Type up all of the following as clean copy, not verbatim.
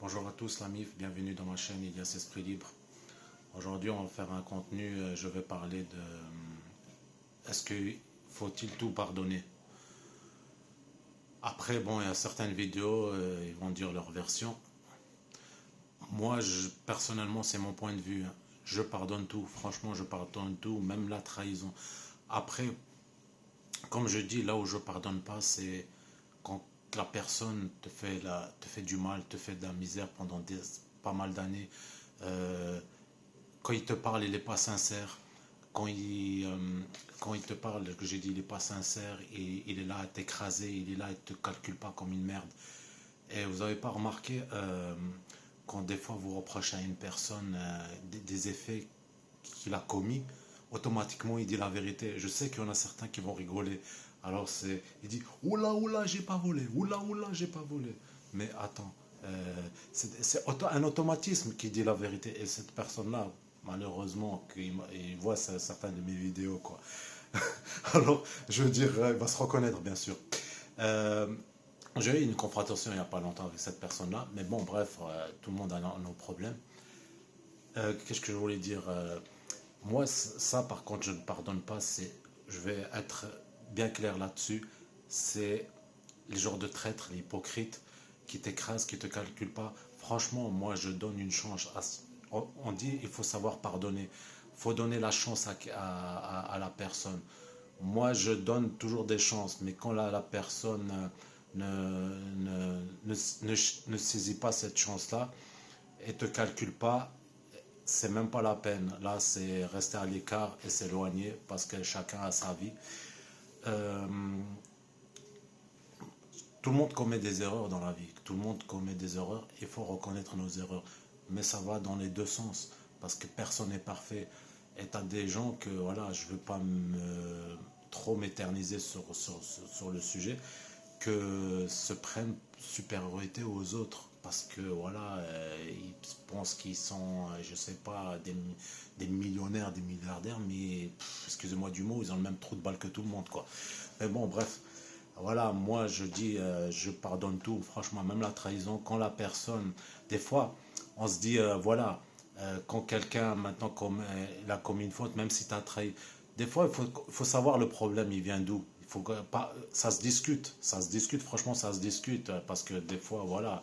Bonjour à tous, la MIF, bienvenue dans ma chaîne Ilias Esprit Libre. Aujourd'hui, on va faire un contenu, je vais parler de est-ce que faut-il tout pardonner? Après, bon, il y a certaines vidéos, ils vont dire leur version. Moi, personnellement, c'est mon point de vue, hein. Je pardonne tout, franchement, je pardonne tout, même la trahison. Après, comme je dis, là où je pardonne pas, c'est quand la personne te fait du mal, te fait de la misère pendant pas mal d'années. Euh, Quand il te parle, il n'est pas sincère. Quand quand il te parle, que j'ai dit, il n'est pas sincère, et il est là à t'écraser, il est là, il ne te calcule pas comme une merde. Et vous n'avez pas remarqué, quand des fois vous reprochez à une personne des effets qu'il a commis, automatiquement il dit la vérité. Je sais qu'il y en a certains qui vont rigoler. Alors il dit oula oula j'ai pas volé, oula oula j'ai pas volé. Mais attends, c'est un automatisme qui dit la vérité. Et cette personne-là, malheureusement, il voit certaines de mes vidéos, quoi. Alors, je veux dire, il va se reconnaître, bien sûr. Euh, j'ai eu une confrontation il n'y a pas longtemps avec cette personne-là, mais bon, bref, tout le monde a nos problèmes. Qu'est-ce que je voulais dire moi, ça, par contre, je ne pardonne pas. Je vais être bien clair là-dessus. C'est les genres de traîtres, les hypocrites qui t'écrasent, qui ne te calculent pas. Franchement, moi, je donne une chance. On dit il faut savoir pardonner. Il faut donner la chance à la personne. Moi, je donne toujours des chances, mais quand la personne ne saisit pas cette chance-là et te calcule pas, c'est même pas la peine. Là, c'est rester à l'écart et s'éloigner parce que chacun a sa vie. Euh, Tout le monde commet des erreurs dans la vie. Tout le monde commet des erreurs. Il faut reconnaître nos erreurs. Mais ça va dans les deux sens parce que personne n'est parfait. Et tu as des gens que, voilà, je ne veux pas trop m'éterniser sur le sujet, que se prennent supériorité aux autres parce que voilà, ils pensent qu'ils sont, je sais pas, des millionnaires, des milliardaires, mais excusez-moi du mot, ils ont le même trou de balle que tout le monde, quoi. Mais bon, bref, voilà, moi je dis, je pardonne tout, franchement, même la trahison, quand la personne, des fois, on se dit, voilà, quand quelqu'un maintenant il a commis une faute, même si tu as trahi, des fois il faut savoir le problème, il vient d'où. Il faut pas, ça se discute, franchement, ça se discute, parce que des fois, voilà,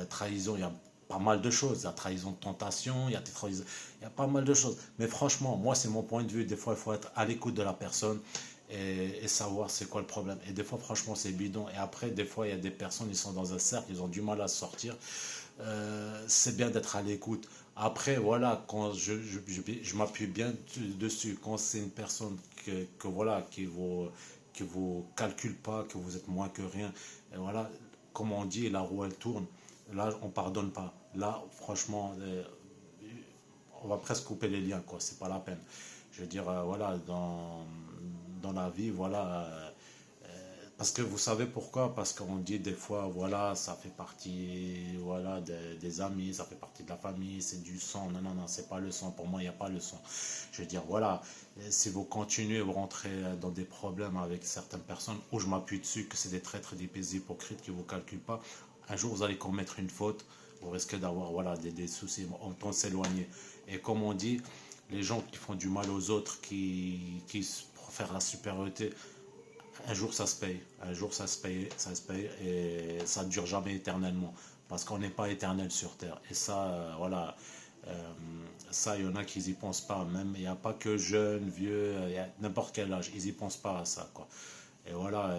trahison, il y a pas mal de choses. Il y a trahison de tentation, il y a il y a pas mal de choses. Mais franchement, moi, c'est mon point de vue. Des fois, il faut être à l'écoute de la personne et savoir c'est quoi le problème. Et des fois, franchement, c'est bidon. Et après, des fois, il y a des personnes, ils sont dans un cercle, ils ont du mal à sortir. C'est bien d'être à l'écoute. Après, voilà, quand je m'appuie bien dessus, quand c'est une personne voilà, qui vous calcule pas, que vous êtes moins que rien, et voilà, comme on dit, la roue elle tourne. Là, on pardonne pas. Là, franchement, on va presque couper les liens, quoi. C'est pas la peine. Je veux dire, voilà, dans la vie, voilà. Parce que vous savez pourquoi? Parce qu'on dit des fois, voilà, ça fait partie, voilà, des amis, ça fait partie de la famille, c'est du sang. Non, non, non, c'est pas le sang. Pour moi, il n'y a pas le sang. Je veux dire, voilà, si vous continuez, vous rentrez dans des problèmes avec certaines personnes, où je m'appuie dessus, que c'est des traîtres, des hypocrites qui ne vous calculent pas, un jour vous allez commettre une faute, vous risquez d'avoir, voilà, des soucis. On s'éloigner. Et comme on dit, les gens qui font du mal aux autres, qui préfèrent la supériorité, un jour ça se paye, un jour ça se paye et ça ne dure jamais éternellement parce qu'on n'est pas éternel sur terre. Et ça, voilà, euh, ça, il y en a qui n'y pensent pas, même il n'y a pas que jeunes, vieux, il y a n'importe quel âge, ils n'y pensent pas à ça, quoi. Et voilà,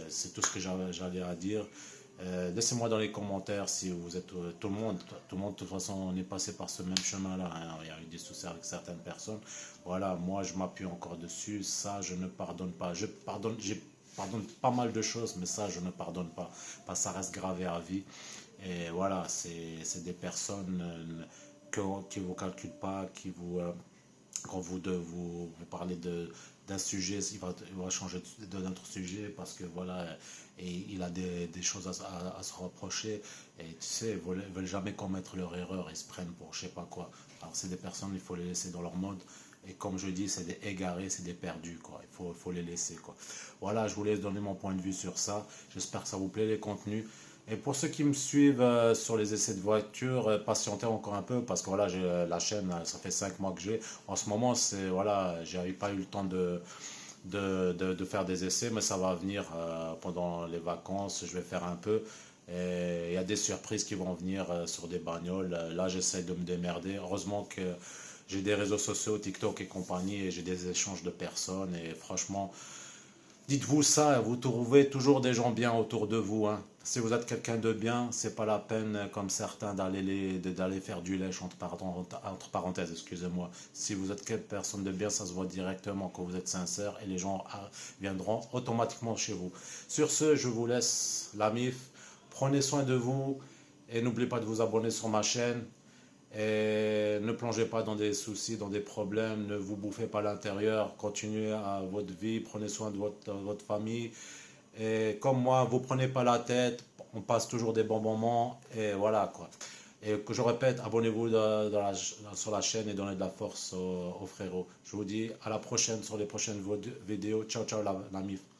c'est tout ce que j'avais à dire. Laissez-moi dans les commentaires si vous êtes tout le monde, de toute façon, on est passé par ce même chemin-là, hein. Il y a eu des soucis avec certaines personnes. Voilà, moi, je m'appuie encore dessus. Ça, je ne pardonne pas. Pardonne pas mal de choses, mais ça, je ne pardonne pas. Parce que ça reste gravé à vie. Et voilà, c'est des personnes qui ne vous calculent pas, quand vous parlez d'un sujet, il va changer d'un autre sujet parce que voilà, et il a des choses à se reprocher. Et tu sais, ils veulent jamais commettre leur erreur, ils se prennent pour je sais pas quoi. Alors c'est des personnes, il faut les laisser dans leur mode. Et comme je dis, c'est des égarés, c'est des perdus, quoi. Il faut les laisser, quoi. Voilà, je voulais donner mon point de vue sur ça. J'espère que ça vous plaît, les contenus. Et pour ceux qui me suivent sur les essais de voiture, patientez encore un peu parce que voilà, j'ai la chaîne, ça fait 5 mois que j'ai. En ce moment, c'est voilà, j'avais pas eu le temps de faire des essais, mais ça va venir pendant les vacances. Je vais faire un peu. Et il y a des surprises qui vont venir sur des bagnoles. Là, j'essaie de me démerder. Heureusement que j'ai des réseaux sociaux, TikTok et compagnie, et j'ai des échanges de personnes. Et franchement, dites-vous ça, vous trouvez toujours des gens bien autour de vous, hein. Si vous êtes quelqu'un de bien, c'est pas la peine, comme certains, d'aller faire du lèche entre parenthèses, excusez-moi. Si vous êtes quelle personne de bien, ça se voit directement quand vous êtes sincère et les gens viendront automatiquement chez vous. Sur ce, je vous laisse, la MIF. Prenez soin de vous et n'oubliez pas de vous abonner sur ma chaîne. Et ne plongez pas dans des soucis, dans des problèmes, ne vous bouffez pas l'intérieur, continuez à votre vie, prenez soin de votre famille. Et comme moi, vous prenez pas la tête, on passe toujours des bons moments, et voilà quoi. Et que je répète, abonnez-vous sur la chaîne et donnez de la force aux frérots. Je vous dis à la prochaine sur les prochaines vidéos. Ciao, ciao la MIF.